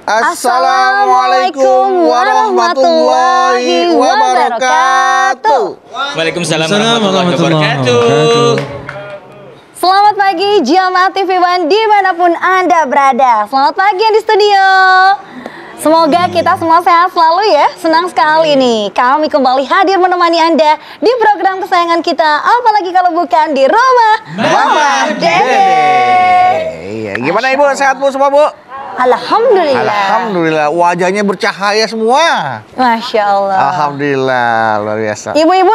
Assalamualaikum warahmatullahi wabarakatuh. Waalaikumsalam warahmatullahi wabarakatuh. Selamat pagi jamaah TV One dimanapun Anda berada. Selamat pagi yang di studio. Semoga kita semua sehat selalu ya. Senang sekali nih kami kembali hadir menemani Anda di program kesayangan kita. Apalagi kalau bukan di rumah Mama Dede. Iya, gimana Ibu? Sehat Bu semua Bu? Alhamdulillah. Alhamdulillah, wajahnya bercahaya semua. Masya Allah. Alhamdulillah, luar biasa. Ibu-ibu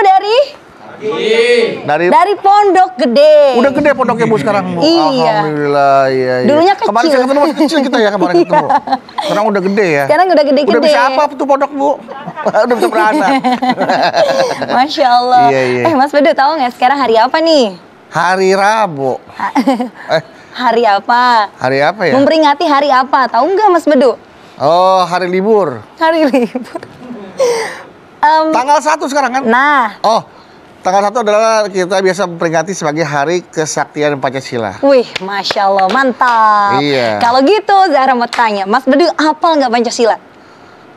dari Pondok Gede. Udah gede pondoknya Bu sekarang Bu. Iya. Alhamdulillah, iya. Dulunya kecil. Kemarin saya ketemu masih kecil kita ya kemarin ketemu. Sekarang udah gede ya. Sekarang udah gede-gede. Udah bisa apa tuh pondok Bu? Udah bisa beranak. Masya Allah. Iya. Mas Bedu tahu nggak sekarang hari apa nih? Hari Rabu. Hari apa? Hari apa ya? Memperingati hari apa? Tahu nggak Mas Bedu? Oh, hari libur. Hari libur. Tanggal 1 sekarang kan? Nah. Oh, tanggal 1 adalah kita biasa memperingati sebagai Hari Kesaktian Pancasila. Wih, Masya Allah, mantap. Iya. Kalau gitu, Zahra mau tanya, Mas Bedu hafal nggak Pancasila?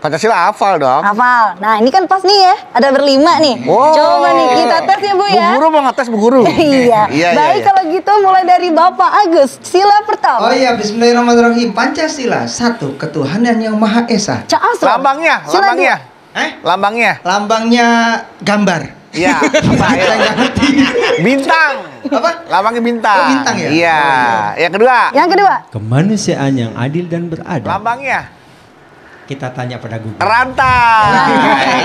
Pancasila hafal dong. Hafal. Nah, ini kan pas nih ya, ada berlima nih. Oh. Coba nih kita tes ya Bu ya. Bu Guru mau ngetes Bu Guru. Iya. Baik, kalau gitu mulai dari Bapak Agus. Sila pertama. Oh iya, bismillahirrahmanirrahim. Pancasila, satu, ketuhanan yang Maha Esa. Lambangnya. Lambangnya gambar. Iya, apa ya? Bintang. Apa? Lambangnya bintang. Oh, bintang ya? Iya. Oh. Yang kedua. Kemanusiaan yang adil dan beradab. Lambangnya. Kita tanya pada Google. Rantai.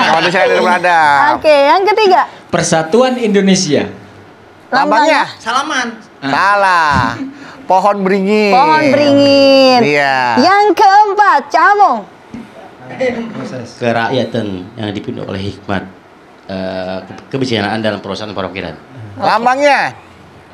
Kemanusiaan yang beradab. Oke, yang ketiga. Persatuan Indonesia. Lambangnya. Salaman. Salah. Pohon beringin. Pohon beringin. Iya. Yang keempat, Camung. Kerakyatan yang dipimpin oleh hikmat, kebijaksanaan dalam perusahaan pemikiran. Lambangnya.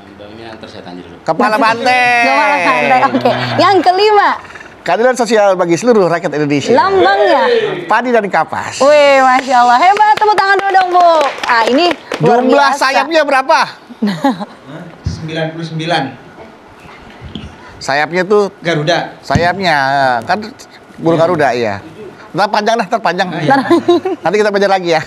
Lambangnya ntar saya tanya dulu. Kepala banteng. Kepala banteng. Oke. Yang kelima. Keadilan sosial bagi seluruh rakyat Indonesia. Lambangnya. Padi dan kapas. Wih, Masya Allah. Hebat, tepuk tangan dulu dong Bu. Ah, ini luar Jumlah biasa. sayapnya berapa? 99. Sayapnya tuh Garuda. sayapnya kan burung Garuda ya. Ntar panjang. Nanti kita belajar lagi ya.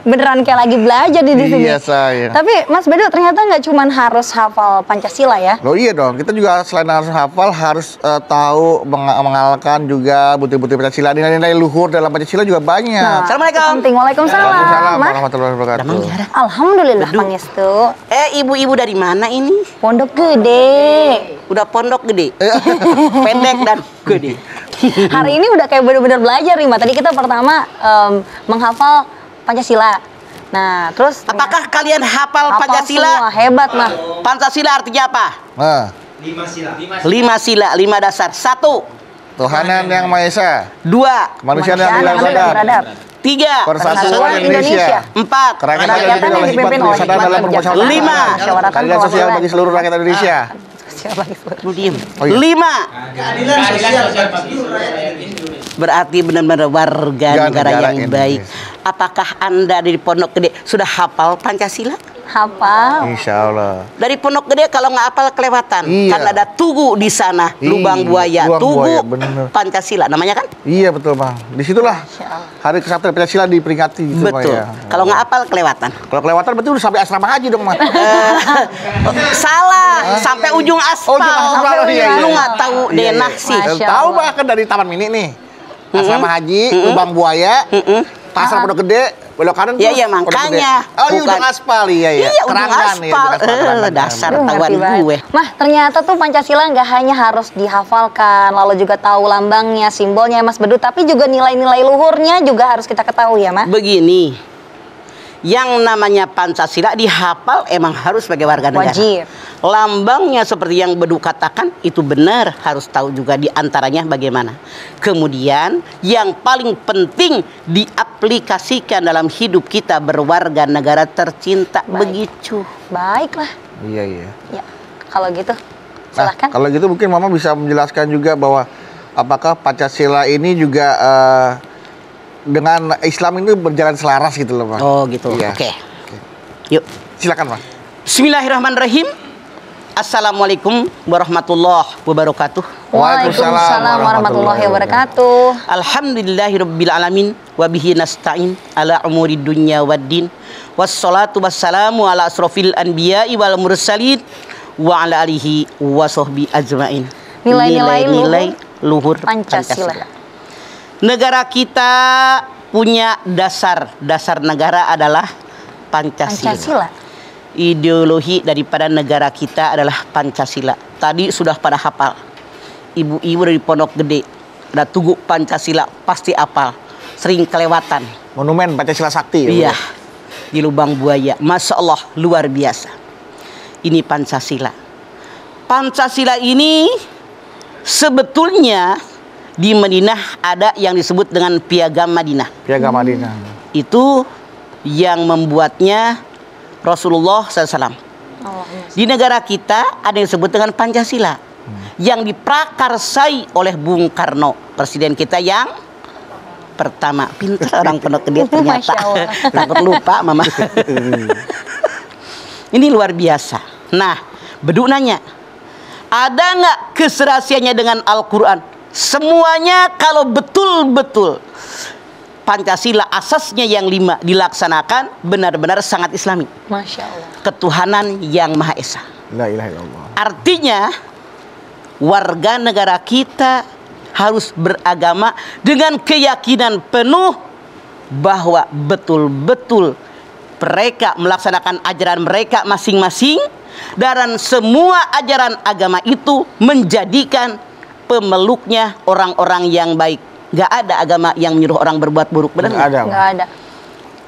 Beneran kayak lagi belajar di sini. Iya saya. Tapi Mas Bedu ternyata nggak cuma harus hafal Pancasila ya. Loh iya dong, kita juga selain harus hafal harus tahu mengamalkan juga butir-butir Pancasila. Nilai-nilai luhur dalam Pancasila juga banyak. Nah, Assalamualaikum. penting. Waalaikumsalam. Waalaikumsalam Mah? warahmatullahi wabarakatuh. Alhamdulillah Pangestu. Ibu-ibu dari mana ini? Pondok Gede. Udah pondok gede. Pendek dan gede. Hari ini udah kayak bener-bener belajar nih Mbak. Tadi kita pertama menghafal Pancasila. Nah, terus Apakah kalian hafal hafal Pancasila? semua. Hebat Mah. Pancasila artinya apa? Nah, 5 sila, 5 dasar. 1, Tuhanan yang Maha Esa, 2, kemanusiaan yang adil dan beradab, beradab. 3, persatuan Indonesia, 4, kerakyatan yang dipimpin oleh hikmat kebijaksanaan dalam permusyawaratan, 5, keadilan sosial bagi seluruh rakyat Indonesia. lu diem. Oh, iya. 5, Keadilan sosial. berarti benar-benar warga negara yang baik. Apakah Anda dari Pondok Gede sudah hafal Pancasila? Hafal. Insya Allah. Dari Pondok Gede kalau nggak hafal kelewatan. Iya. Kan ada tugu di sana, lubang buaya, lubang tugu buaya, bener. Pancasila namanya kan? Iya betul Bang. Disitulah Hari Kesaktian Pancasila diperingati gitu Bang, Betul. ya. Kalau nggak hafal kelewatan. Kalau kelewatan berarti udah sampai asrama haji dong Mas. Salah, sampai ujung aspal. ujung aspal, iya, iya. Lu nggak tahu Iya, denah iya. sih. Masya Tahu Allah. bahkan dari Taman Mini nih. Asrama haji, lubang buaya, pasar Pondok Gede, belok kanan Iya, terus iya, Pondok makanya. Gede. Oh, iya Bukan. ujung aspal, iya. Iya, ujung Kerangan, aspal. ujung aspal, kerangan. Dasar Aduh, tawan ngerti banget. gue. Mah, ternyata tuh Pancasila nggak hanya harus dihafalkan, lalu juga tahu lambangnya, simbolnya Mas Bedu, tapi juga nilai-nilai luhurnya juga harus kita ketahui ya, Mah. Begini, yang namanya Pancasila dihafal emang harus sebagai warga negara. Wajib. Lambangnya seperti yang Bedu katakan itu benar, harus tahu juga di antaranya bagaimana. Kemudian yang paling penting diaplikasikan dalam hidup kita berwarga negara tercinta. Baik. Begitu. Baiklah. Iya, iya. Ya, kalau gitu Nah, silahkan. kalau gitu mungkin Mama bisa menjelaskan juga bahwa apakah Pancasila ini juga dengan Islam ini berjalan selaras gitu loh, Pak. Oh gitu. Iya. Oke. Yuk. Silakan, Pak. Bismillahirrahmanirrahim. Assalamualaikum warahmatullahi wabarakatuh. Waalaikumsalam warahmatullahi wabarakatuh. Alhamdulillahirabbil alamin wa bihi nasta'in ala umuri dunya waddin. Wassalatu wassalamu ala asrofil anbiya'i wal mursalin wa ala alihi wa sahbi ajmain. Nilai-nilai luhur Pancasila. Negara kita punya dasar negara adalah Pancasila. Ideologi daripada negara kita adalah Pancasila. Tadi sudah pada hafal. Ibu-ibu dari Pondok Gede udah tugu Pancasila pasti hafal. Sering kelewatan. Monumen Pancasila Sakti. Iya. Di Lubang Buaya. Masya Allah, luar biasa. Ini Pancasila. Pancasila ini sebetulnya di Madinah ada yang disebut dengan Piagam Madinah. Piagam Madinah. Itu yang membuatnya Rasulullah SAW. Di negara kita ada yang disebut dengan Pancasila, yang diprakarsai oleh Bung Karno, presiden kita yang pertama. Pintar orang Pondok Gede ternyata. Takut lupa mama. Ini luar biasa. Nah, Beduk nanya, ada nggak keserasiannya dengan Al-Quran? Semuanya kalau betul-betul Pancasila asasnya yang 5 dilaksanakan benar-benar sangat Islami. Masya Allah. Ketuhanan yang Maha Esa. La ilaha illallah. Artinya warga negara kita harus beragama dengan keyakinan penuh bahwa betul-betul mereka melaksanakan ajaran mereka masing-masing, dan semua ajaran agama itu menjadikan pemeluknya orang-orang yang baik. Gak ada agama yang menyuruh orang berbuat buruk, benar nggak? Nggak ada.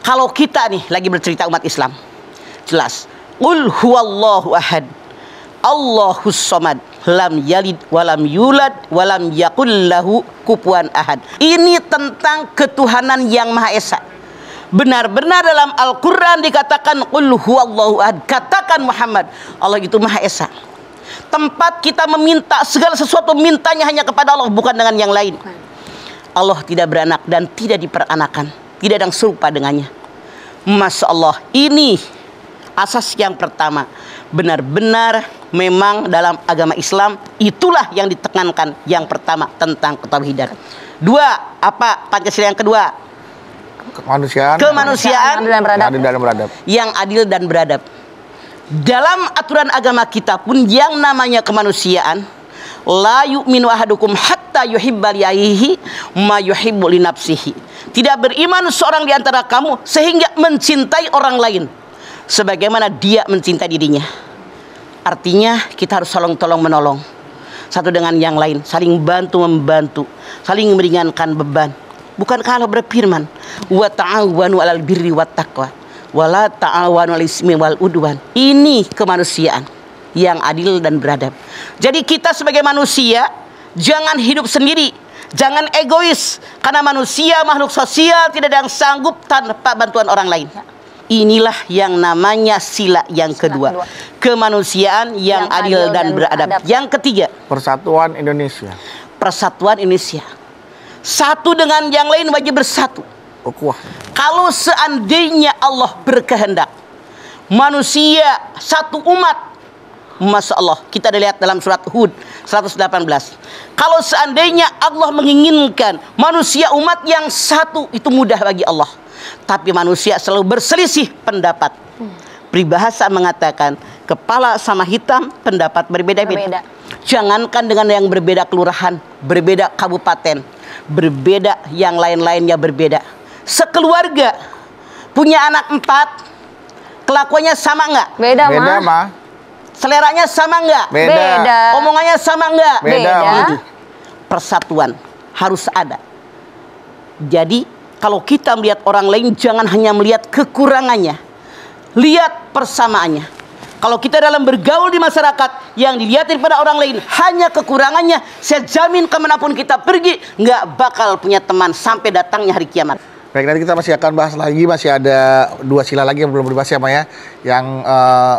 Kalau kita nih lagi bercerita umat Islam, jelas. Qul huwallahu ahad, Allahus somad, lam yalid walam yulad walam yakul lahu kufuwan ahad. Ini tentang ketuhanan yang Maha Esa. Benar-benar dalam Al-Quran dikatakan Qul huwallahu ahad, katakan Muhammad, Allah itu Maha Esa. Tempat kita meminta segala sesuatu, mintanya hanya kepada Allah, bukan dengan yang lain. Allah tidak beranak dan tidak diperanakan, tidak ada yang serupa dengannya. Masya Allah, ini asas yang pertama. Benar-benar memang dalam agama Islam itulah yang ditekankan, yang pertama tentang ketauhidan. Dua, apa Pancasila yang kedua? Kemanusiaan. Adil dan beradab. Yang adil dan beradab. Dalam aturan agama kita pun yang namanya kemanusiaan, la yu'minu ahadukum hatta yuhibba li akhihi ma yuhibbu li nafsihi. Tidak beriman seorang di antara kamu sehingga mencintai orang lain sebagaimana dia mencintai dirinya. Artinya kita harus saling tolong menolong satu dengan yang lain, saling bantu membantu, saling meringankan beban. Bukankah Allah berfirman, wa ta'awanu 'alal birri wat taqwa wa la ta'awanu 'alal ismi wal udwan. Ini kemanusiaan yang adil dan beradab. Jadi kita sebagai manusia jangan hidup sendiri, jangan egois, karena manusia makhluk sosial, tidak ada yang sanggup tanpa bantuan orang lain. Inilah yang namanya sila yang kedua, kemanusiaan yang adil dan beradab. Yang ketiga, Persatuan Indonesia. Persatuan Indonesia. Satu dengan yang lain wajib bersatu. Ukhuwah. Kalau seandainya Allah berkehendak manusia satu umat, Masya Allah, kita lihat dalam surat Hud 118. Kalau seandainya Allah menginginkan manusia umat yang satu, itu mudah bagi Allah. Tapi manusia selalu berselisih pendapat. Peribahasa mengatakan kepala sama hitam pendapat berbeda-beda. Jangankan dengan yang berbeda kelurahan, berbeda kabupaten, berbeda yang lain-lainnya berbeda. Sekeluarga punya anak 4, kelakuannya sama nggak? Beda, Ma. Seleranya sama nggak? Beda. Omongannya sama nggak? Beda. Persatuan harus ada. Jadi kalau kita melihat orang lain, jangan hanya melihat kekurangannya, lihat persamaannya. Kalau kita dalam bergaul di masyarakat, yang dilihat daripada orang lain hanya kekurangannya, saya jamin kemanapun kita pergi, nggak bakal punya teman sampai datangnya hari kiamat. Baik, nanti kita masih akan bahas lagi, masih ada 2 sila lagi yang belum dibahas ya, Maya, yang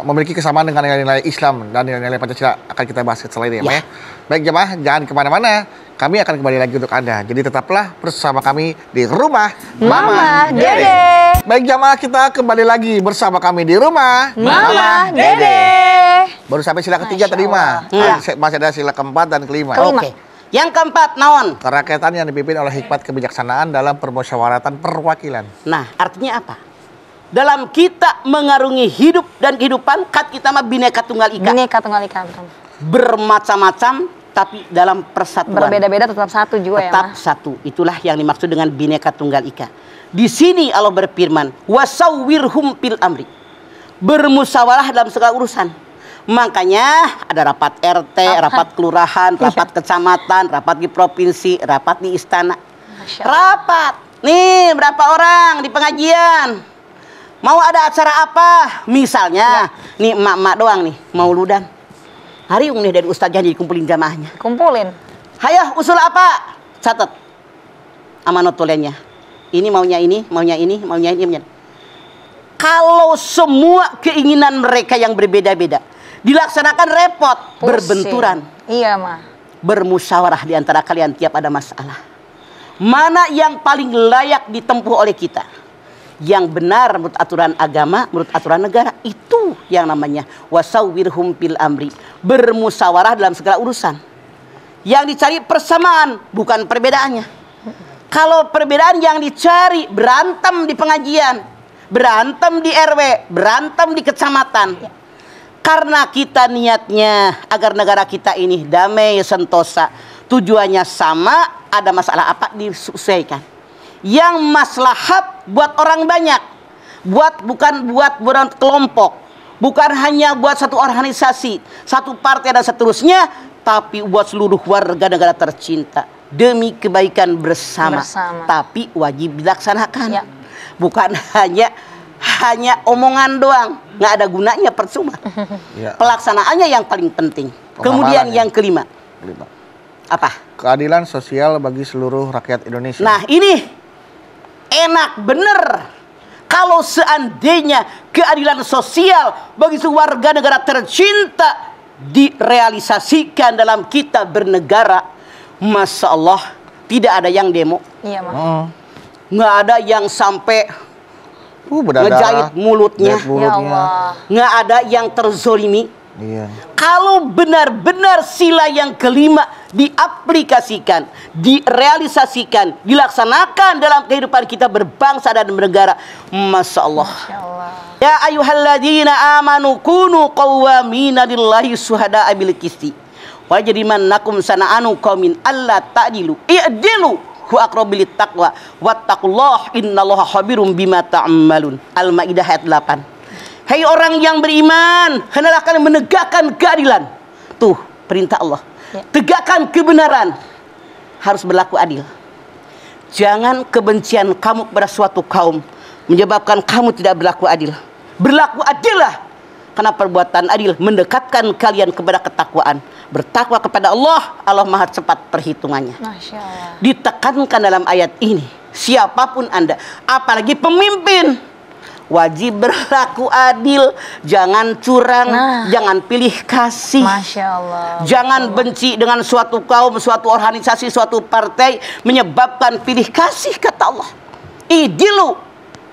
memiliki kesamaan dengan nilai-nilai Islam dan nilai-nilai Pancasila, akan kita bahas setelah ini ya, Maya. Baik jemaah, jangan kemana-mana, kami akan kembali lagi untuk Anda. Jadi tetaplah bersama kami di rumah Mama Dede. Baik jamaah, kita kembali lagi bersama kami di rumah Mama Dede. Baru sampai sila ketiga Masya tadi mah. Allah. Masih ada sila keempat dan kelima. Oke. Yang keempat, naon? Kerakyatan yang dipimpin oleh hikmat kebijaksanaan dalam permusyawaratan perwakilan. Nah, artinya apa? Dalam kita mengarungi hidup dan kehidupan, kat kita mah bineka tunggal ika. Bineka Tunggal Ika. Bermacam-macam, tapi dalam persatuan. Berbeda-beda tetap satu juga ya, Tetap Ma. satu. Itulah yang dimaksud dengan bineka tunggal ika. Di sini Allah berfirman, wasawwirhum fil amri. Bermusyawarah dalam segala urusan. Makanya ada rapat RT, rapat kelurahan, rapat kecamatan, rapat di provinsi, rapat di istana. Masya Allah. Rapat. Nih, berapa orang di pengajian? Mau ada acara apa? Misalnya, nih emak-emak doang nih, mauludan. Hari nih dari ustaznya dikumpulin jamaahnya. Kumpulin. Hayo, usul apa? Catat. Amanat tulennya. Ini maunya ini, maunya ini, maunya ini, maunya ini. Kalau semua keinginan mereka yang berbeda-beda dilaksanakan repot, Pusing. berbenturan, Iya, Ma. bermusyawarah di antara kalian tiap ada masalah. Mana yang paling layak ditempuh oleh kita? Yang benar menurut aturan agama, menurut aturan negara, itu yang namanya wasawwirhum fil amri. Bermusyawarah dalam segala urusan. Yang dicari persamaan, bukan perbedaannya. Kalau perbedaan yang dicari, berantem di pengajian, berantem di RW, berantem di kecamatan. Karena kita niatnya agar negara kita ini damai sentosa, tujuannya sama, ada masalah apa diselesaikan. Yang maslahat buat orang banyak, bukan buat kelompok, bukan hanya buat satu organisasi, satu partai dan seterusnya, tapi buat seluruh warga negara tercinta demi kebaikan bersama. Tapi wajib dilaksanakan. Ya. Bukan hanya omongan doang, nggak ada gunanya, percuma. Ya. Pelaksanaannya yang paling penting. Kemudian yang kelima, apa? Keadilan sosial bagi seluruh rakyat Indonesia. Nah, ini enak bener kalau seandainya keadilan sosial bagi warga negara tercinta direalisasikan dalam kita bernegara. Masya Allah, tidak ada yang demo, Iya, Ma. nggak ada yang sampai berdarah, ngejahit mulutnya, Ya Allah. nggak ada yang terzolimi. Iya. Kalau benar-benar sila yang kelima diaplikasikan, direalisasikan, dilaksanakan dalam kehidupan kita berbangsa dan bernegara, Masya Allah. Ya Allah. Ya ayyuhalladzina amanu kunu qawwamina lillahi syuhada'a bil qisti. Wajrimannakum sana'anu qaumin alla ta'dilu. I'dilu huwa aqrabu littaqwa wattaqullaha innallaha khabirum bima ta'malun. Al-Maidah ayat 8. Hai orang yang beriman, hendaklah kalian menegakkan keadilan. Tuh, perintah Allah. Ya. Tegakkan kebenaran. Harus berlaku adil. Jangan kebencian kamu kepada suatu kaum menyebabkan kamu tidak berlaku adil. Berlaku adillah. Karena perbuatan adil mendekatkan kalian kepada ketakwaan. Bertakwa kepada Allah, Allah Maha cepat perhitungannya. Masya Allah. Ditekankan dalam ayat ini, siapapun Anda, apalagi pemimpin, wajib berlaku adil, jangan curang, jangan pilih kasih. Masya Allah. Jangan benci dengan suatu kaum, suatu organisasi, suatu partai menyebabkan pilih kasih, kata Allah. Idilu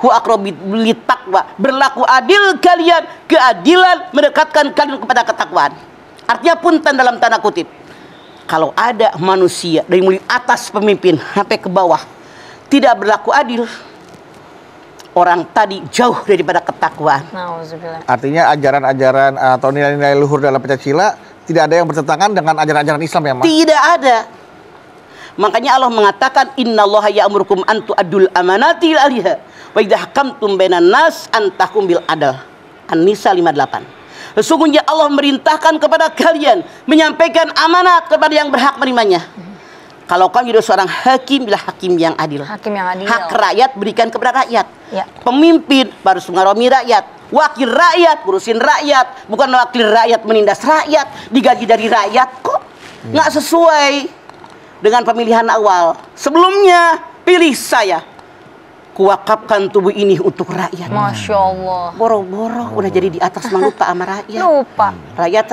hu aqrabu littaqwa. Berlaku adil kalian, keadilan mendekatkan kalian kepada ketakwaan. Artinya punten dalam tanda kutip. Kalau ada manusia dari mulai atas pemimpin sampai ke bawah tidak berlaku adil, orang tadi jauh daripada ketakwaan. Nauzubillah. Artinya ajaran-ajaran atau nilai-nilai luhur dalam Pancasila tidak ada yang bertentangan dengan ajaran-ajaran Islam ya, Mas? Tidak ada. Makanya Allah mengatakan innallaha ya'murukum an tu'addul amanati ila ahliha wa idza hakamtum bainan nas an tahkum bil adl. An-Nisa 58. Sesungguhnya Allah merintahkan kepada kalian menyampaikan amanat kepada yang berhak menerimanya. Kalau kamu jadi seorang hakim, bila hakim yang adil. Hakim yang adil. Hak rakyat berikan kepada rakyat. Ya. Pemimpin harus mengayomi rakyat. Wakil rakyat ngurusin rakyat, bukan wakil rakyat menindas rakyat, digaji dari rakyat kok. Nggak sesuai dengan pemilihan awal. Sebelumnya pilih saya. kuwakafkan tubuh ini untuk rakyat. Masya Allah. Boro-boro udah jadi di atas mah lupa sama rakyat. Lupa. Rakyat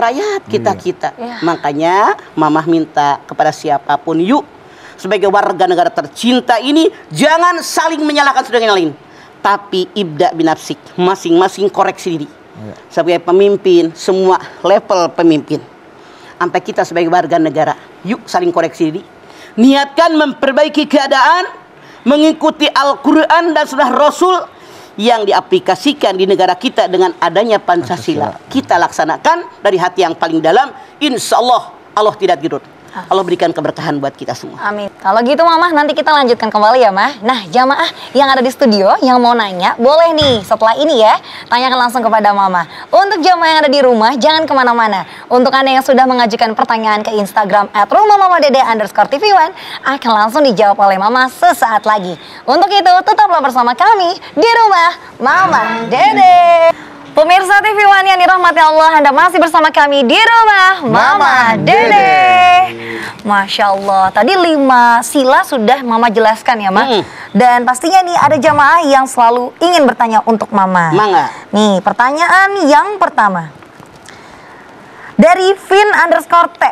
kita. Iya. Makanya mamah minta kepada siapapun, yuk sebagai warga negara tercinta ini jangan saling menyalahkan saudara yang lain, tapi ibda binafsik, masing-masing koreksi diri. Sebagai pemimpin, semua level pemimpin, sampai kita sebagai warga negara, yuk saling koreksi diri, niatkan memperbaiki keadaan, mengikuti Al-Quran dan Sunnah Rasul yang diaplikasikan di negara kita dengan adanya Pancasila. Kita laksanakan dari hati yang paling dalam, insya Allah Allah tidak tidur. Allah berikan keberkahan buat kita semua. Amin. Kalau gitu Mama, nanti kita lanjutkan kembali ya Mah. Nah, jamaah yang ada di studio yang mau nanya, boleh nih setelah ini ya, tanyakan langsung kepada Mama. Untuk jamaah yang ada di rumah, jangan kemana-mana. Untuk Anda yang sudah mengajukan pertanyaan ke Instagram @rumahmamadede_tv1 akan langsung dijawab oleh Mama sesaat lagi. Untuk itu, tetaplah bersama kami di Rumah Mama Dede. Pemirsa TV One yang dirahmati Allah, Anda masih bersama kami di Rumah Mama Dede. Masya Allah, tadi 5 sila sudah Mama jelaskan ya Ma. Dan pastinya nih ada jamaah yang selalu ingin bertanya untuk Mama. Mangga. Nih pertanyaan yang pertama dari Vin_T.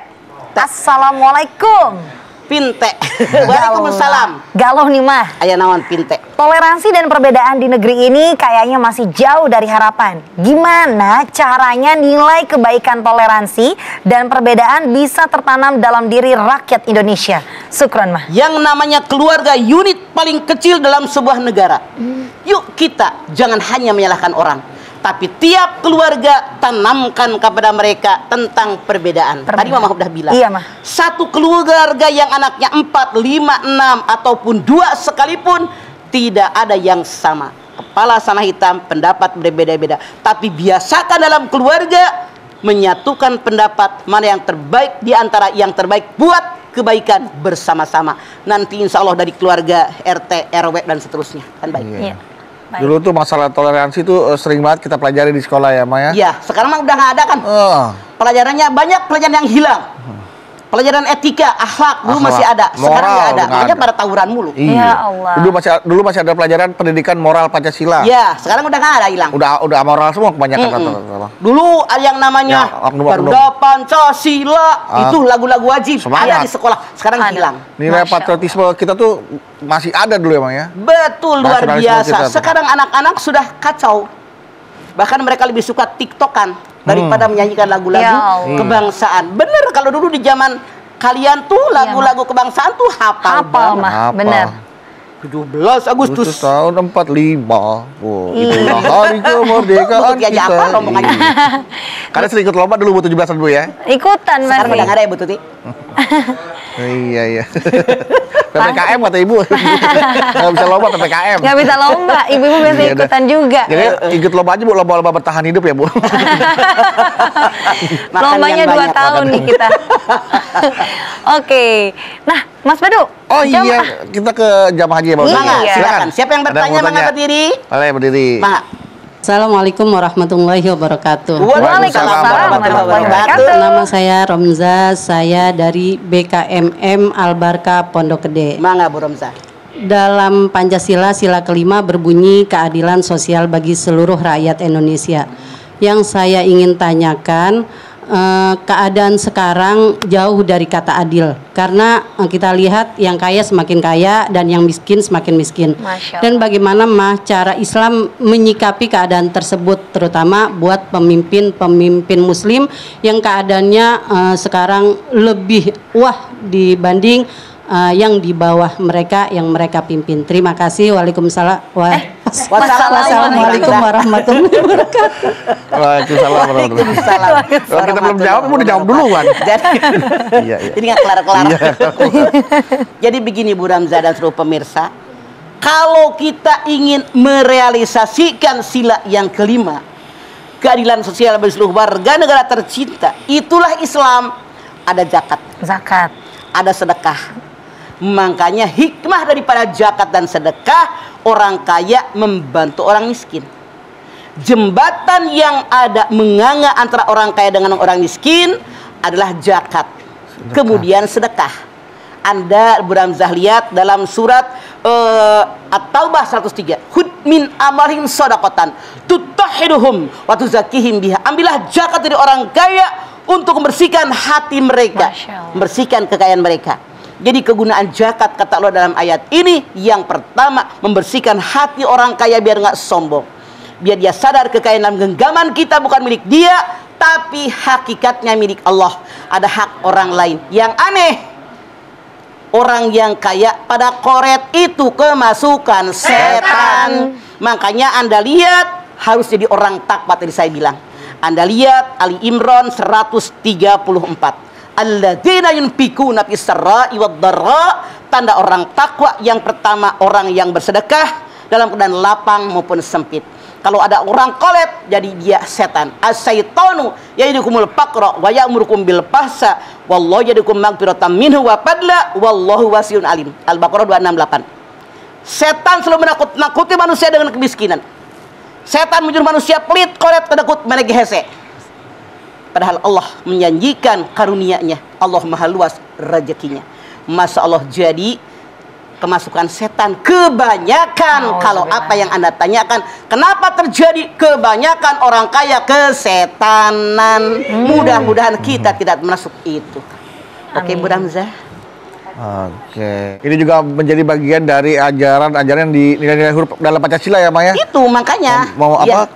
Assalamualaikum. Pinte. Waalaikumsalam. Galau nih Mah. Aya naon pinte? Toleransi dan perbedaan di negeri ini kayaknya masih jauh dari harapan. Gimana caranya nilai kebaikan toleransi dan perbedaan bisa tertanam dalam diri rakyat Indonesia? Syukron Mah. Yang namanya keluarga unit paling kecil dalam sebuah negara. Yuk kita jangan hanya menyalahkan orang, tapi tiap keluarga tanamkan kepada mereka tentang perbedaan. Tadi Mama udah bilang. Iya Mah. Satu keluarga yang anaknya 4, 5, 6 ataupun 2 sekalipun tidak ada yang sama. Kepala sama hitam, pendapat berbeda-beda. Tapi biasakan dalam keluarga menyatukan pendapat mana yang terbaik di antara yang terbaik buat kebaikan bersama-sama. Nanti insya Allah dari keluarga, RT, RW dan seterusnya kan baik. Iya. Baik. Dulu tuh masalah toleransi tuh sering banget kita pelajari di sekolah ya, Maya. Ya, sekarang mah udah nggak ada kan. Pelajarannya banyak, pelajaran yang hilang. Pelajaran etika, akhlak dulu masih ada, sekarang nggak ada. Makanya pada tawuran mulu. Iya. Ya Allah. Dulu masih ada pelajaran pendidikan moral Pancasila. Ya, sekarang udah nggak ada, hilang. Udah moral semua kebanyakan rata-rata. Dulu yang namanya Ya, oknum-oknum. Garuda Pancasila, itu lagu-lagu wajib Semangat. ada di sekolah. Sekarang Ada. hilang. Nilai Masya patriotisme kita tuh masih ada dulu emang ya. Betul, luar Nasionalisme biasa. kita tuh. Sekarang anak-anak sudah kacau. Bahkan mereka lebih suka tiktokan daripada menyanyikan Ya lagu-lagu Allah. kebangsaan. Bener, kalau dulu di zaman kalian tuh lagu-lagu kebangsaan tuh hafal Hafal banget. Mah, Apa? bener. 17 Agustus. Agustus tahun 45. Oh, Iya. itulah hari kemerdekaan Butuh aja apa kita. rombongannya. Karena sering ikut lomba dulu 17-an Bu ya. Ikutan Sekarang berarti. udah nggak ada ya Bu Tuti. Iya. PPKM kata Ibu. Nggak bisa lomba PPKM. Nggak bisa lomba, ibu-ibu biasa Iya, ikutan juga. Jadi ikut lomba aja Bu, lomba-lomba bertahan hidup ya Bu. Makan Lombanya yang 2 banyak. tahun nih kita. Oke. Nah, Mas Badu. Oh iya, jamaah. kita ke jamaah haji ya Bu. Iya. Mangga, silakan. Siapa yang Ada bertanya mau mangga tanya? berdiri? Boleh berdiri. Mangga. Assalamualaikum warahmatullahi wabarakatuh. Waalaikumsalam warahmatullahi wabarakatuh. Nama saya Romza, saya dari BKMM Al-Barka Pondok Gede. Mangga Bu Romza. Dalam Pancasila sila kelima berbunyi keadilan sosial bagi seluruh rakyat Indonesia. Yang saya ingin tanyakan, keadaan sekarang jauh dari kata adil, karena kita lihat yang kaya semakin kaya dan yang miskin semakin miskin. Masya Allah. Dan bagaimana Mah cara Islam menyikapi keadaan tersebut, terutama buat pemimpin-pemimpin Muslim yang keadaannya sekarang lebih dibanding yang di bawah mereka yang mereka pimpin. Terima kasih. Waalaikumsalam. Wassalamualaikum warahmatullahi wabarakatuh. Waalaikumsalam warahmatullahi wabarakatuh. Kalau kita belum jawab, Ibu udah jawab duluan. Iya. Jadi nggak kelar-kelar. Iya. Jadi begini Bu Ramza dan seluruh pemirsa, kalau kita ingin merealisasikan sila yang kelima, keadilan sosial bagi seluruh warga negara tercinta, itulah Islam. Ada zakat, Zakat. ada sedekah. Makanya hikmah daripada zakat dan sedekah, orang kaya membantu orang miskin. Jembatan yang ada menganga antara orang kaya dengan orang miskin adalah zakat. Kemudian sedekah. Anda Hamzah lihat dalam surat At-Taubah 103. Hud min amalihim shadaqatan tutahhiruhum wa tuzakkihim biha. Ambillah zakat dari orang kaya untuk membersihkan hati mereka, membersihkan kekayaan mereka. Jadi kegunaan zakat kata Allah dalam ayat ini yang pertama membersihkan hati orang kaya biar nggak sombong. Biar dia sadar kekayaan dalam genggaman kita bukan milik dia, tapi hakikatnya milik Allah. Ada hak orang lain. Yang aneh, orang yang kaya pada koret itu kemasukan setan. Makanya Anda lihat harus jadi orang takwa tadi saya bilang. Anda lihat Ali Imran 134. Alladzina yunfikuna fis sarra'i wad dharra. Tanda orang takwa yang pertama orang yang bersedekah dalam keadaan lapang maupun sempit. Kalau ada orang kolet, jadi dia setan. As-syaitanu ya'idukumul faqra wa ya'murukum bil fahsya wallahu ya'idukum maghfiratan minhu wa fadla wallahu wasi'un alim. Al-Baqarah 268. Setan selalu menakut-nakuti manusia dengan kemiskinan. Setan menyuruh manusia pelit, kolet, takut, menagih hese. Padahal Allah menjanjikan karunia-Nya. Allah Maha luas rezekinya. Masa Allah jadi kemasukan setan kebanyakan. Kalau apa yang Anda tanyakan, kenapa terjadi kebanyakan orang kaya kesetanan? Mudah-mudahan kita tidak masuk itu. Oke, Bu Hamzah. Oke. Ini juga menjadi bagian dari ajaran-ajaran di nilai-nilai huruf dalam Pancasila ya, Maya? Itu makanya. Mau apa?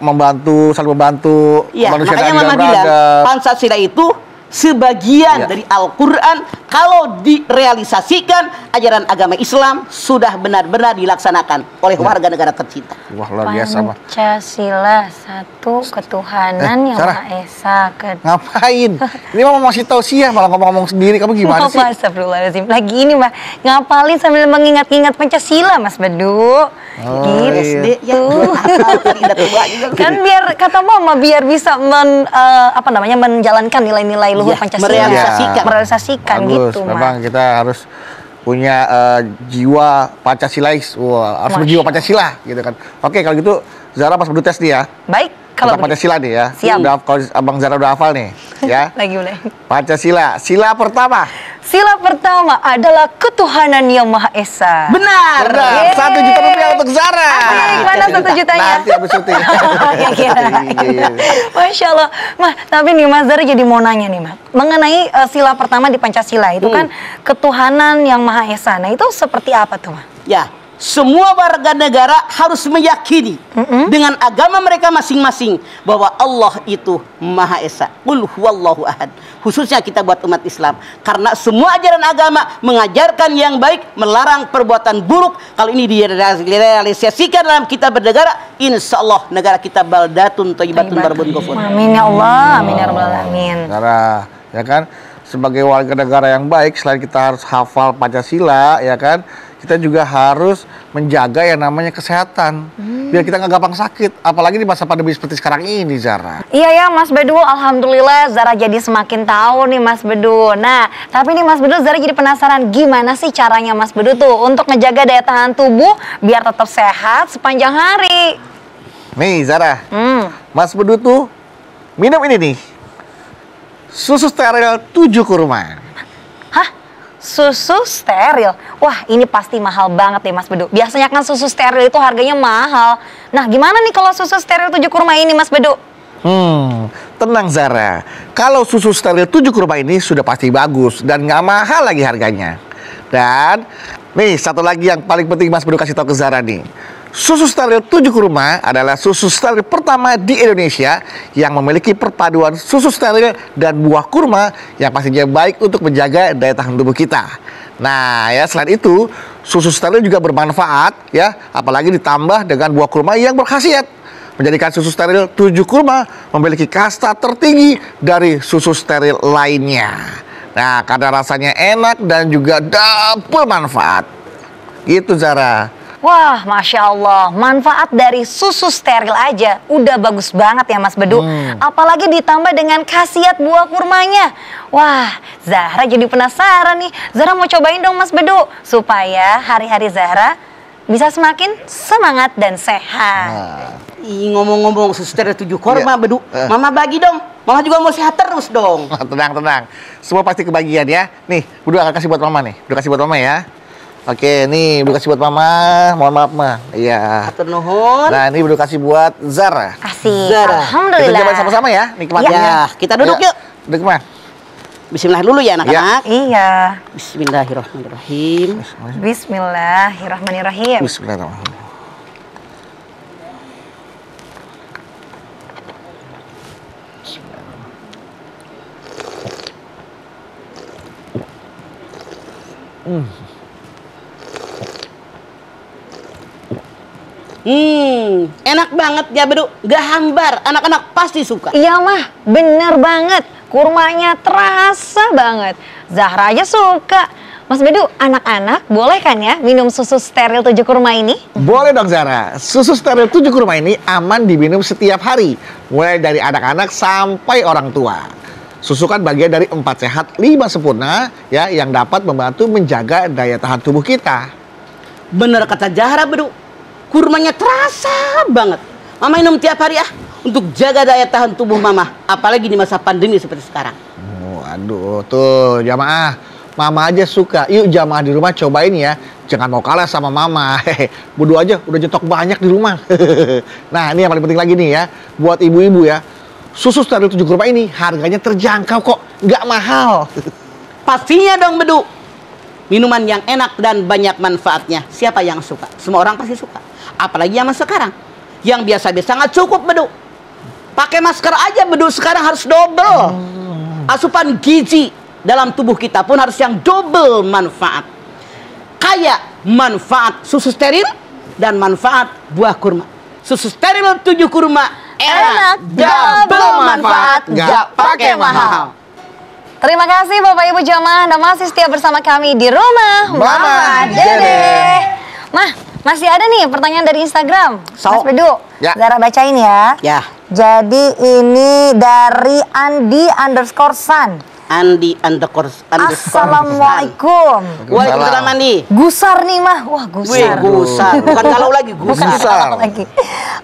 Membantu, saling membantu manusia makanya dan Mama bilang Pancasila itu sebagian dari Al-Quran. Kalau direalisasikan ajaran agama Islam sudah benar-benar dilaksanakan oleh warga negara tercinta. Wah, luar biasa, Mah. Pancasila, satu ketuhanan yang Sarah. Maha Esa. Ngapain? Ini Mama masih tausiah malah ngomong-ngomong sendiri. Kamu gimana sih? Astagfirullahaladzim. Lagi ini Mbak, ngapalin sambil mengingat-ingat Pancasila, Mas Bedu. Gitu. Ya, Kan biar kata Mama biar bisa menjalankan nilai-nilai luhur Pancasila. Merealisasikan gitu, memang kita harus punya jiwa Pancasilais. Wah, harus berjiwa Pancasila gitu kan. Oke, kalau gitu Zara pas Bedu tes nih ya. Baik, kalau tentang Pancasila nih ya. Siap. Kalau Abang Zara udah hafal nih ya. Lagi mulai. Pancasila, sila pertama. Sila pertama adalah ketuhanan yang Maha Esa. Benar. Benar. 1 juta rupiah untuk Zara. Mana 1 jutanya? Nanti habis syuting. Masya Allah. Mah, tapi nih Mas Zara jadi mau nanya nih, Mas. Mengenai sila pertama di Pancasila itu kan ketuhanan yang Maha Esa. Nah, itu seperti apa tuh, Mas? Ya, semua warga negara harus meyakini dengan agama mereka masing-masing bahwa Allah itu Maha Esa. Qul huwallahu ahad. Khususnya kita buat umat Islam, karena semua ajaran agama mengajarkan yang baik, melarang perbuatan buruk. Kalau ini direalisasikan dalam kita bernegara, insya Allah negara kita baldatun thayyibatun barbun ghafur. Amin ya Allah, amin ya rabbal alamin. Zara, ya kan? Sebagai warga negara yang baik, selain kita harus hafal Pancasila, ya kan? Kita juga harus menjaga yang namanya kesehatan. Biar kita nggak gampang sakit. Apalagi di masa pandemi seperti sekarang ini, Zara. Iya ya, Mas Bedu. Alhamdulillah Zara jadi semakin tahu nih, Mas Bedu. Nah, tapi nih Mas Bedu, Zara jadi penasaran gimana sih caranya Mas Bedu tuh untuk ngejaga daya tahan tubuh biar tetap sehat sepanjang hari. Nih, Zara. Mas Bedu tuh minum ini nih. Susu steril 7 kurma. Hah? Susu steril? Wah, ini pasti mahal banget deh Mas Bedu. Biasanya kan susu steril itu harganya mahal. Nah, gimana nih kalau susu steril 7 kurma ini Mas Bedu? Tenang Zara. Kalau susu steril 7 kurma ini sudah pasti bagus dan nggak mahal lagi harganya. Dan nih satu lagi yang paling penting Mas Bedu kasih tahu ke Zara nih. Susu steril 7 kurma adalah susu steril pertama di Indonesia yang memiliki perpaduan susu steril dan buah kurma yang pastinya baik untuk menjaga daya tahan tubuh kita. Nah ya, selain itu susu steril juga bermanfaat ya, apalagi ditambah dengan buah kurma yang berkhasiat menjadikan susu steril 7 kurma memiliki kasta tertinggi dari susu steril lainnya. Nah, karena rasanya enak dan juga double manfaat. Gitu Zara. Wah, Masya Allah, manfaat dari susu steril aja udah bagus banget ya Mas Bedu. Apalagi ditambah dengan khasiat buah kurmanya. Wah, Zahra jadi penasaran nih. Zahra mau cobain dong Mas Bedu, supaya hari-hari Zahra bisa semakin semangat dan sehat. Ngomong-ngomong susu steril 7 kurma, Bedu, Mama bagi dong. Mama juga mau sehat terus dong. Tenang. Semua pasti kebagian ya. Nih, berdua akan kasih buat Mama nih. Berdua kasih buat Mama ya. Oke, nih berdua kasih buat Mama. Mohon maaf, Ma. Iya. Atur nuhun. Nah, ini berdua kasih buat Zara. Kasih. Zara. Alhamdulillah. Kita jalan sama-sama ya, nikmatin. Ya, kita duduk yuk. Duduk, Ma. Bismillah dulu ya anak-anak. Iya. Bismillahirrahmanirrahim. Bismillahirrahmanirrahim. Bismillahirrahmanirrahim. Enak banget ya Bedu, gak hambar, anak-anak pasti suka. Iya mah, bener banget. Kurmanya terasa banget. Zahra aja suka. Mas Bedu, anak-anak boleh kan ya minum susu steril 7 kurma ini? Boleh dong Zara. Susu steril 7 kurma ini aman diminum setiap hari. Mulai dari anak-anak sampai orang tua. Susu kan bagian dari 4 sehat 5 sempurna ya yang dapat membantu menjaga daya tahan tubuh kita. Bener kata Zahra Bedu, kurmanya terasa banget. Mama minum tiap hari untuk jaga daya tahan tubuh Mama. Apalagi di masa pandemi seperti sekarang. Aduh, tuh jamaah. Mama aja suka. Yuk jamaah di rumah cobain ya. Jangan mau kalah sama Mama. Berdua aja udah nyetok banyak di rumah. Nah, ini yang paling penting lagi nih ya. Buat ibu-ibu ya. Susu steril 7 kurma ini harganya terjangkau kok. Nggak mahal. Pastinya dong Bedu. Minuman yang enak dan banyak manfaatnya. Siapa yang suka? Semua orang pasti suka. Apalagi zaman sekarang. Yang biasa-biasa nggak cukup Bedu. Pakai masker aja Bedu sekarang harus double. Asupan gizi dalam tubuh kita pun harus yang double manfaat. Kayak manfaat susu steril dan manfaat buah kurma. Susu steril 7 kurma enak, double manfaat, nggak pakai mahal. Terima kasih Bapak Ibu jamaah, Anda masih setia bersama kami di rumah Mama Dede. Mah, masih ada nih pertanyaan dari Instagram. Mas Bedu, Ya. Zara bacain ya. Ya. Jadi ini dari Andi_San. Assalamualaikum. Waalaikumsalam Andi. Gusar nih mah, wah Wih, gusar. gusar. Bukan galau lagi, Bukan gusar. galau lagi.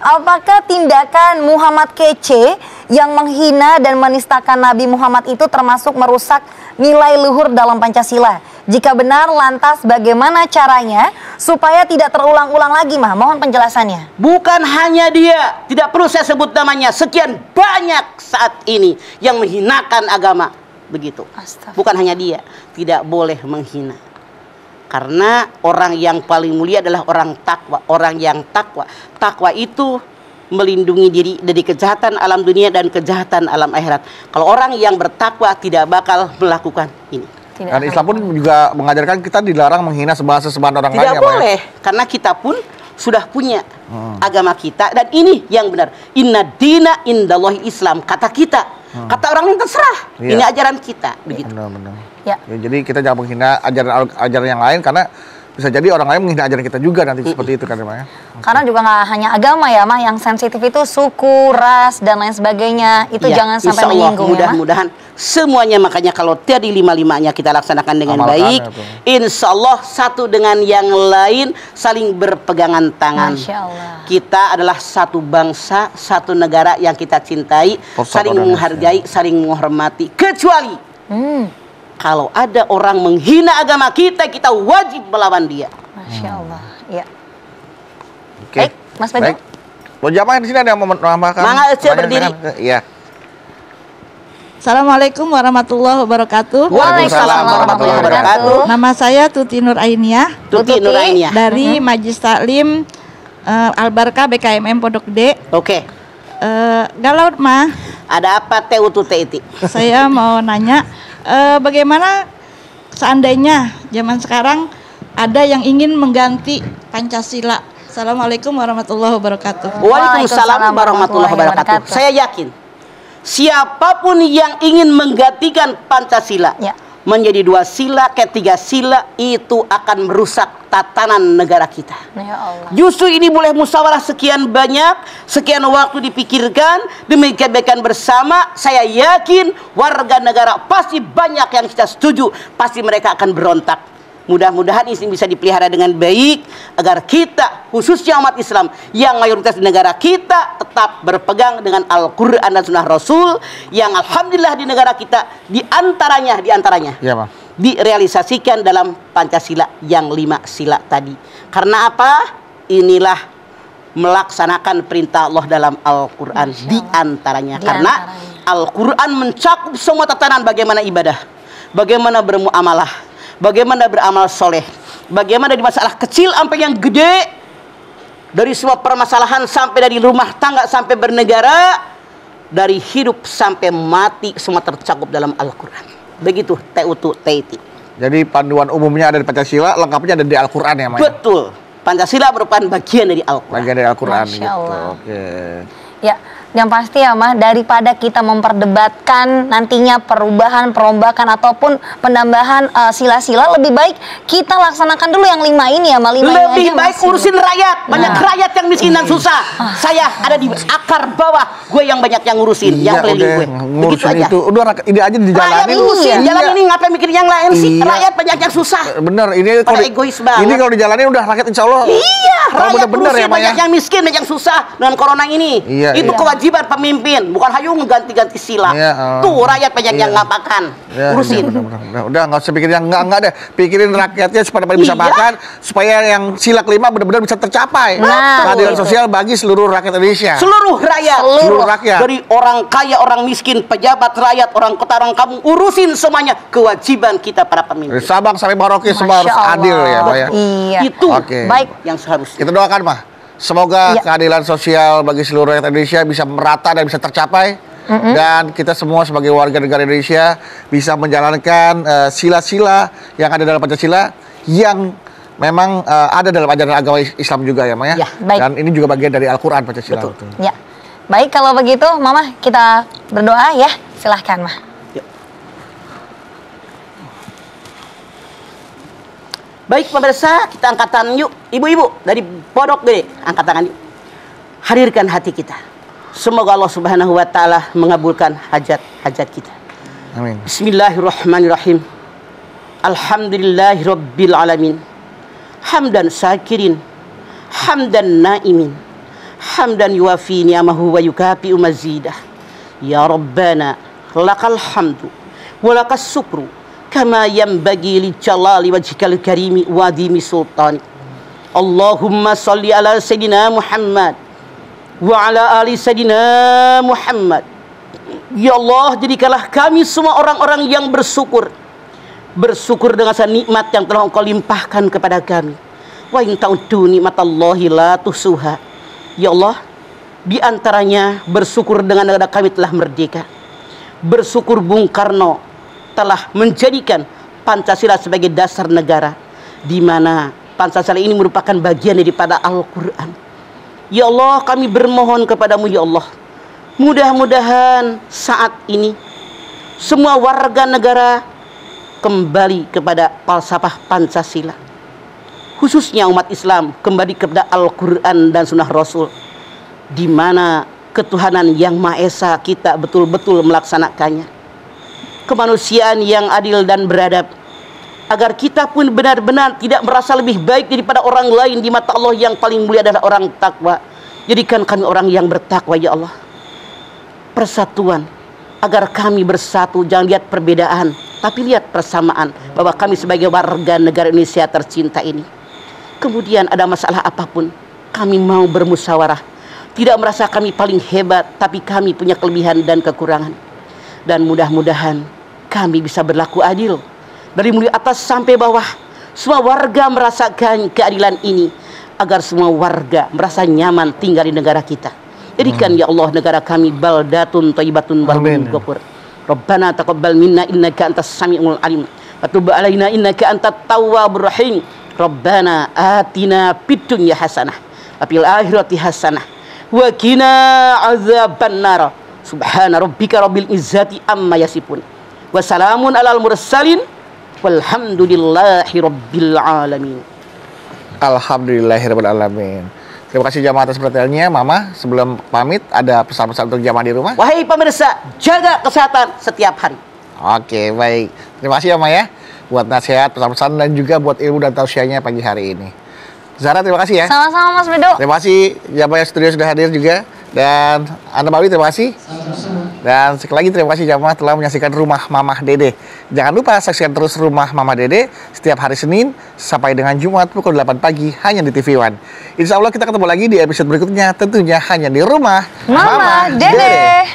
Apakah tindakan Muhammad kece yang menghina dan menistakan Nabi Muhammad itu termasuk merusak nilai luhur dalam Pancasila? Jika benar, lantas bagaimana caranya supaya tidak terulang-ulang lagi, mah? Mohon penjelasannya. Bukan hanya dia, tidak perlu saya sebut namanya. Sekian banyak saat ini yang menghinakan agama. Begitu. Bukan hanya dia, tidak boleh menghina. Karena orang yang paling mulia adalah orang takwa. Orang yang takwa. Takwa itu melindungi diri dari kejahatan alam dunia dan kejahatan alam akhirat. Kalau orang yang bertakwa tidak bakal melakukan ini. Dan Islam pun juga mengajarkan kita dilarang menghina sesembahan orang lain. Tidak boleh, karena kita pun sudah punya agama kita dan ini yang benar. Inna dina indallahi Islam, kata kita. Kata orang lain terserah. Iya. Ini ajaran kita, begitu. Benar-benar. Ya. Ya, jadi kita jangan menghina ajaran yang lain karena bisa jadi orang lain menghina ajaran kita juga nanti seperti itu kan ya. Karena juga nggak hanya agama ya, mah, yang sensitif itu suku, ras dan lain sebagainya. Itu Ya, jangan sampai insya Allah, menyinggung ya, mah. mudah-mudahan semuanya, makanya kalau tadi 5-5-nya kita laksanakan dengan Amalkan baik, itu. insya Allah satu dengan yang lain saling berpegangan tangan. Masya Allah. Kita adalah satu bangsa, satu negara yang kita cintai, Persatuan saling menghargai, saling menghormati. Kecuali kalau ada orang menghina agama kita, kita wajib melawan dia. Masya Allah. Ya. Oke. Baik, Mas Bedu. Baik. Lo jamaah di sini ada yang mau menambahkan? Mangga, Ece, pertanyaan, berdiri. silakan. Iya. Assalamualaikum warahmatullahi wabarakatuh. Waalaikumsalam warahmatullahi wabarakatuh. Nama saya Tuti Nur Ainiyah Tuti Nurainiyah. dari Majelis Taklim Al-Barkah BKMM Pondok Gede. Oke. Galau mah, Ada apa teh utu teh iti? saya mau nanya bagaimana seandainya zaman sekarang ada yang ingin mengganti Pancasila. Assalamualaikum warahmatullahi wabarakatuh. Waalaikumsalam warahmatullahi wabarakatuh. Saya yakin siapapun yang ingin menggantikan Pancasila Ya. menjadi 2 sila, ke 3 sila, itu akan merusak tatanan negara kita. Ya Allah. Justru ini boleh musyawarah sekian banyak, sekian waktu dipikirkan demi kebaikan bersama. Saya yakin warga negara pasti banyak yang kita setuju, pasti mereka akan berontak. Mudah-mudahan ini bisa dipelihara dengan baik agar kita, khususnya umat Islam yang mayoritas di negara kita, tetap berpegang dengan Al-Quran dan Sunnah Rasul yang alhamdulillah di negara kita diantaranya Ya, Bang. direalisasikan dalam Pancasila yang 5 sila tadi. Karena apa? Inilah melaksanakan perintah Allah dalam Al-Quran diantaranya. Karena Al-Quran mencakup semua tatanan bagaimana ibadah, bagaimana bermuamalah, bagaimana beramal soleh, bagaimana di masalah kecil sampai yang gede, dari semua permasalahan sampai dari rumah tangga sampai bernegara, dari hidup sampai mati, semua tercakup dalam Al-Quran. Begitu teutu teiti. Jadi panduan umumnya ada di Pancasila, lengkapnya ada di Al-Quran ya, Maya? Betul. Pancasila merupakan bagian dari Al-Quran. Bagian dari Al-Quran Masya gitu. Allah. Oke. Ya, yang pasti ya Mah, daripada kita memperdebatkan nantinya perubahan, perombakan ataupun penambahan sila-sila, lebih baik kita laksanakan dulu yang 5 ini ya, Mah. 5 ini Lebih aja baik masih. urusin rakyat. Banyak rakyat yang miskin dan susah. Saya ada di akar bawah. Gue yang banyak yang ngurusin, yang keliling gue. Begitu ngurusin aja. itu. Udah ide aja Rakyat dijalanin. ngurusin. Iya. Jalan ini ngapain mikirin yang lain sih? Iya. Rakyat banyak yang susah. Bener, ini Pada kalau egois banget. ini kalau dijalanin udah rakyat insya Allah. Iya, kalau rakyat bener-bener ngurusin ya, Maya. banyak yang miskin, banyak yang susah dengan corona ini. Iya, Itu iya. kewajiban pemimpin, bukan hayu ngeganti-ganti sila. Iya, Tuh rakyat banyak yang iya. ngapakan. Ya, Urusin. udah nggak usah pikirin yang enggak deh. Pikirin rakyatnya supaya bisa Iya. makan, supaya yang sila kelima benar-benar bisa tercapai. Nah, keadilan betul. sosial bagi seluruh rakyat Indonesia. Seluruh rakyat, Seluruh rakyat. dari orang kaya, orang miskin, pejabat, rakyat, orang kota, orang kampung, urusin semuanya. Kewajiban kita para Dari pemimpin. Sabang sampai Merauke semua harus Masya Allah. adil ya, Pak ya. Iya. Itu Oke. Baik. yang seharusnya. Kita doakan, Mah. Semoga Iya. keadilan sosial bagi seluruh rakyat Indonesia bisa merata dan bisa tercapai. Dan kita semua sebagai warga negara Indonesia bisa menjalankan sila-sila yang ada dalam Pancasila yang memang ada dalam ajaran agama Islam juga ya, Maya. Ya, baik. Dan ini juga bagian dari Al-Quran Pancasila. Betul. Ya. Baik, kalau begitu Mama kita berdoa ya. Silahkan Mah. Baik pemirsa, kita angkat tangan yuk. Ibu-ibu dari Pondok Gede, angkat tangan yuk. Hadirkan hati kita. Semoga Allah Subhanahu wa taala mengabulkan hajat-hajat kita. Amin. Bismillahirrahmanirrahim. Alhamdulillahirabbil alamin. Hamdan syakirin, hamdan naimin, hamdan yuwafi ni'amahu wa yukafi'u mazidah. Ya Rabbana, lakal hamdu wa lakas syukru kama yanbaghi li jalali wajhikal karimi wa adhimi sultani. Allahumma salli ala sayyidina Muhammad wa ala ali sayyidina Muhammad. Ya Allah, jadikanlah kami semua orang-orang yang bersyukur. Bersyukur dengan nikmat yang telah Engkau limpahkan kepada kami. Wa in ta'uddu nikmatallahi la tuhsuha. Ya Allah, di antaranya bersyukur dengan negara kami telah merdeka. Bersyukur Bung Karno telah menjadikan Pancasila sebagai dasar negara, di mana Pancasila ini merupakan bagian daripada Al-Quran. Ya Allah, kami bermohon kepadamu ya Allah, mudah-mudahan saat ini semua warga negara kembali kepada falsafah Pancasila, khususnya umat Islam kembali kepada Al-Quran dan Sunnah Rasul, di mana ketuhanan yang Maha Esa kita betul-betul melaksanakannya, kemanusiaan yang adil dan beradab, agar kita pun benar-benar tidak merasa lebih baik daripada orang lain di mata Allah. Yang paling mulia adalah orang takwa. Jadikan kami orang yang bertakwa ya Allah. Persatuan, agar kami bersatu, jangan lihat perbedaan, tapi lihat persamaan, bahwa kami sebagai warga negara Indonesia tercinta ini, kemudian ada masalah apapun, kami mau bermusyawarah, tidak merasa kami paling hebat, tapi kami punya kelebihan dan kekurangan. Dan mudah-mudahan kami bisa berlaku adil dari mulai atas sampai bawah. Semua warga merasakan keadilan ini, agar semua warga merasa nyaman tinggal di negara kita. Jadikan ya Allah negara kami baldatun thayyibatun baldatun ghafur. Rabbana taqabbal minna innaka antas samiul alim wa tub alaina innaka antat tawwabur rahim. Rabbana atina fid dunya hasanah wa fil akhirati hasanah wa qina azabannar. Subhana rabbika rabbil izzati amma yasifun wa salamun alal mursalin walhamdulillahi rabbil alamin. Alhamdulillahirabbil alamin. Terima kasih jamaah atas perhatiannya. Mama, sebelum pamit ada pesan-pesan untuk jamaah di rumah? Wahai pemirsa, jaga kesehatan setiap hari. Oke, baik. Terima kasih ya, Ma ya. buat nasihat, pesan-pesan dan juga buat ilmu dan tausiahnya pagi hari ini. Zara, terima kasih ya. Sama-sama Mas Bedo. Terima kasih jamaah studio sudah hadir juga. Dan Anda Bawi, terima kasih. Dan sekali lagi terima kasih jamaah telah menyaksikan Rumah Mamah Dede. Jangan lupa saksikan terus Rumah Mamah Dede setiap hari Senin sampai dengan Jumat pukul 8 pagi hanya di TV One. Insya Allah kita ketemu lagi di episode berikutnya, tentunya hanya di Rumah Mamah Dede.